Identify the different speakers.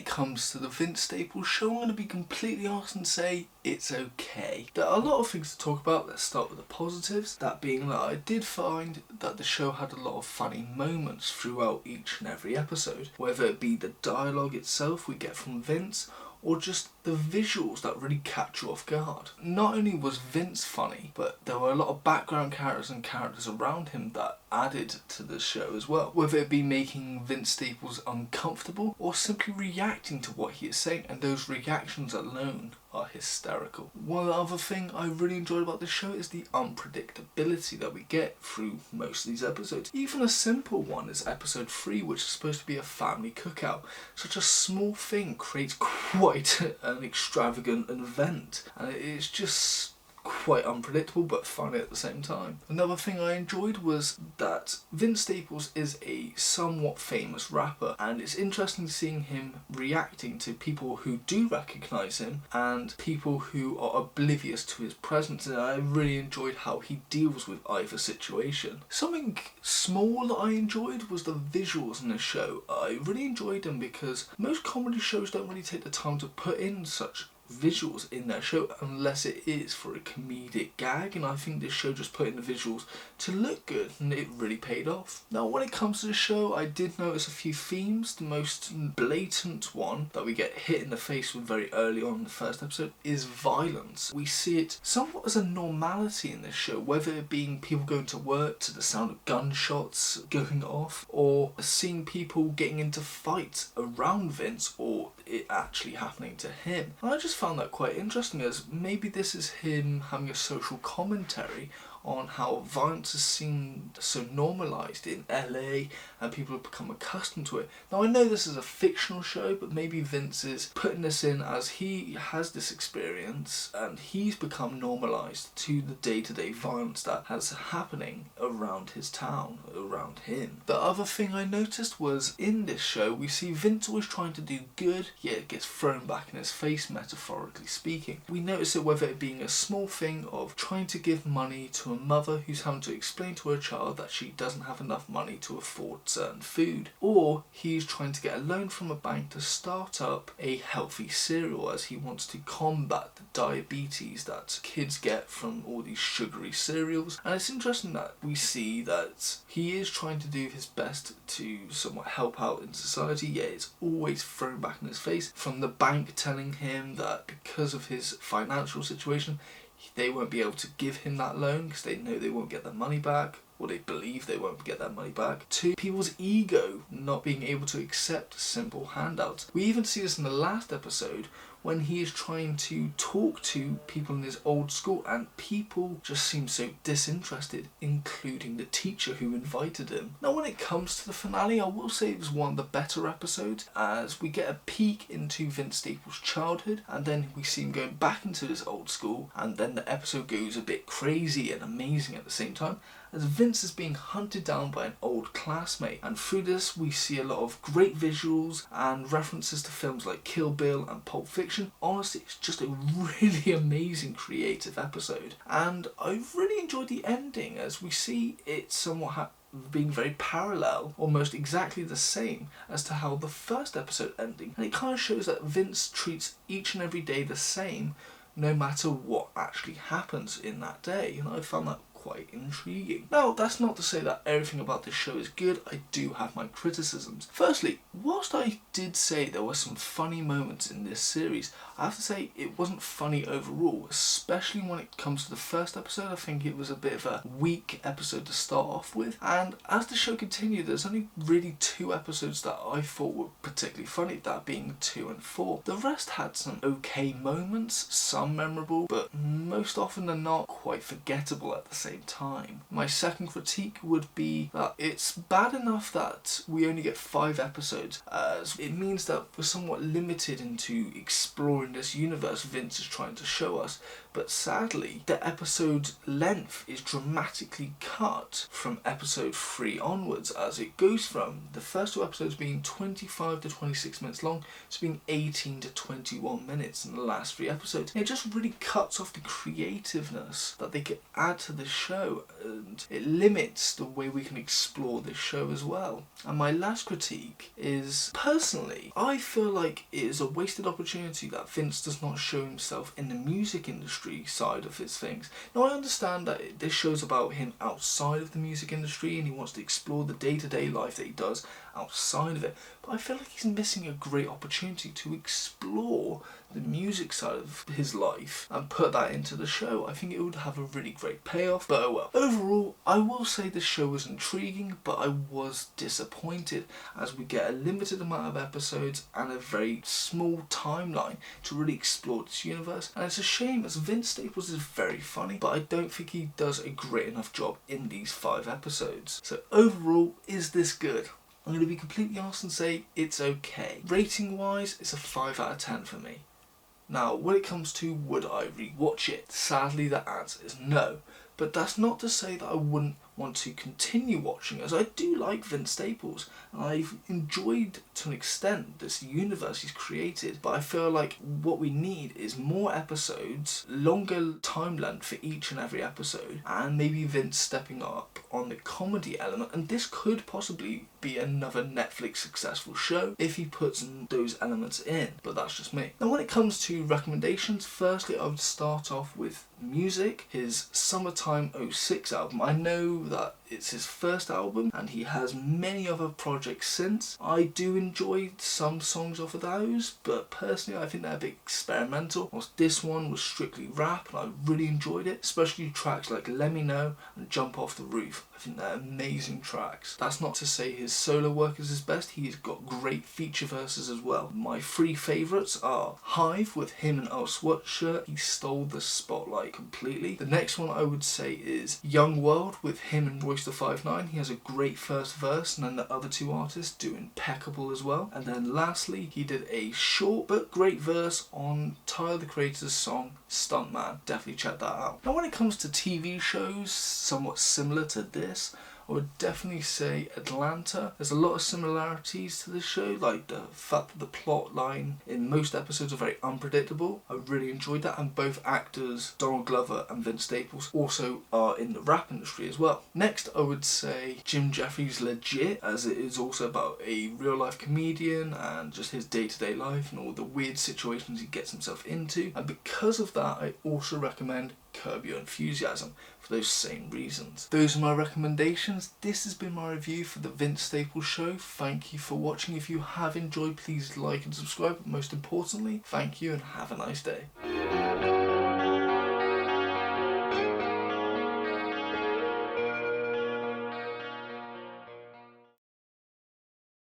Speaker 1: comes to the Vince Staples show, I'm going to be completely honest and say it's okay. There are a lot of things to talk about. Let's start with the positives. That being that I did find that the show had a lot of funny moments throughout each and every episode, whether it be the dialogue itself we get from Vince, or just the visuals that really catch you off guard. Not only was Vince funny, but there were a lot of background characters and characters around him that added to the show as well. Whether it be making Vince Staples uncomfortable or simply reacting to what he is saying, and those reactions alone are hysterical. One other thing I really enjoyed about this show is the unpredictability that we get through most of these episodes. Even a simple one is episode 3, which is supposed to be a family cookout. Such a small thing creates quite an extravagant event, and it's just quite unpredictable but funny at the same time. Another thing I enjoyed was that Vince Staples is a somewhat famous rapper, and it's interesting seeing him reacting to people who do recognise him and people who are oblivious to his presence, and I really enjoyed how he deals with either situation. Something small that I enjoyed was the visuals in the show. I really enjoyed them because most comedy shows don't really take the time to put in such visuals in their show unless it is for a comedic gag, and I think this show just put in the visuals to look good, and it really paid off. Now when it comes to the show, I did notice a few themes. The most blatant one that we get hit in the face with very early on in the first episode is violence. We see it somewhat as a normality in this show, whether it being people going to work to the sound of gunshots going off, or seeing people getting into fights around Vince, or it actually happening to him. And I just found that quite interesting, as maybe this is him having a social commentary on how violence is seen so normalised in LA and people have become accustomed to it. Now I know this is a fictional show, but maybe Vince is putting this in as he has this experience and he's become normalised to the day-to-day violence that has happening around his town, around him. The other thing I noticed was in this show we see Vince always trying to do good, yet it gets thrown back in his face, metaphorically speaking. We notice it whether it being a small thing of trying to give money to a mother who's having to explain to her child that she doesn't have enough money to afford certain food, or he's trying to get a loan from a bank to start up a healthy cereal as he wants to combat the diabetes that kids get from all these sugary cereals. And it's interesting that we see that he is trying to do his best to somewhat help out in society, yet it's always thrown back in his face from the bank telling him that because of his financial situation they won't be able to give him that loan because they know they won't get their money back, or they believe they won't get their money back, to people's ego not being able to accept simple handouts. We even see this in the last episode when he is trying to talk to people in his old school and people just seem so disinterested, including the teacher who invited him. Now when it comes to the finale, I will say it was one of the better episodes, as we get a peek into Vince Staples' childhood and then we see him going back into his old school, and then the episode goes a bit crazy and amazing at the same time, as Vince is being hunted down by an old classmate, and through this we see a lot of great visuals and references to films like Kill Bill and Pulp Fiction. Honestly, it's just a really amazing creative episode, and I really enjoyed the ending as we see it somewhat being very parallel, almost exactly the same as to how the first episode ending, and it kind of shows that Vince treats each and every day the same no matter what actually happens in that day, and I found that quite intriguing. Now, that's not to say that everything about this show is good. I do have my criticisms. Firstly, whilst I did say there were some funny moments in this series, I have to say it wasn't funny overall, especially when it comes to the first episode. I think it was a bit of a weak episode to start off with, and as the show continued, there's only really 2 episodes that I thought were particularly funny, that being 2 and 4. The rest had some okay moments, some memorable, but most often than not quite forgettable at the same time. My second critique would be that it's bad enough that we only get 5 episodes, as it means that we're somewhat limited into exploring this universe Vince is trying to show us, but sadly the episode length is dramatically cut from episode 3 onwards, as it goes from the first 2 episodes being 25 to 26 minutes long to being 18 to 21 minutes in the last 3 episodes. It just really cuts off the creativeness that they could add to this show, and it limits the way we can explore this show as well. And my last critique is, personally, I feel like it is a wasted opportunity that Vince does not show himself in the music industry side of his things. Now, I understand that this show's about him outside of the music industry and he wants to explore the day-to-day life that he does outside of it, but I feel like he's missing a great opportunity to explore the music side of his life and put that into the show. I think it would have a really great payoff, but oh well. Overall, I will say the show was intriguing, but I was disappointed as we get a limited amount of episodes and a very small timeline to really explore this universe. And it's a shame, as Vince Staples is very funny, but I don't think he does a great enough job in these 5 episodes. So overall, is this good? I'm going to be completely honest and say it's okay. Rating wise, it's a 5 out of 10 for me. Now, when it comes to would I rewatch it, sadly the answer is no. But that's not to say that I wouldn't want to continue watching, as I do like Vince Staples and I've enjoyed to an extent this universe he's created, but I feel like what we need is more episodes, longer time length for each and every episode, and maybe Vince stepping up on the comedy element, and this could possibly be another Netflix successful show if he puts those elements in, but that's just me. Now, when it comes to recommendations, firstly I would start off with music, his Summertime '06 album. I know that it's his first album and he has many other projects since. I do enjoy some songs off of those, but personally I think they're a bit experimental. Whilst this one was strictly rap and I really enjoyed it, especially tracks like Let Me Know and Jump Off the Roof. I think they're amazing tracks. That's not to say his solo work is his best, he's got great feature verses as well. My 3 favourites are Hive with him and Earl Sweatshirt, he stole the spotlight completely. The next one I would say is Young World with him and Royce the 5'9", he has a great first verse, and then the other 2 artists do impeccable as well. And then lastly, he did a short but great verse on Tyler the Creator's song Stuntman. Definitely check that out. Now, when it comes to TV shows somewhat similar to this, I would definitely say Atlanta. There's a lot of similarities to this show, like the fact that the plot line in most episodes are very unpredictable. I really enjoyed that, and both actors, Donald Glover and Vince Staples, also are in the rap industry as well. Next, I would say Jim Jeffries Legit, as it is also about a real life comedian and just his day-to-day life and all the weird situations he gets himself into. And because of that, I also recommend Curb Your Enthusiasm for those same reasons. Those are my recommendations. This has been my review for the Vince Staples Show. Thank you for watching. If you have enjoyed, please like and subscribe. But most importantly, thank you and have a nice day.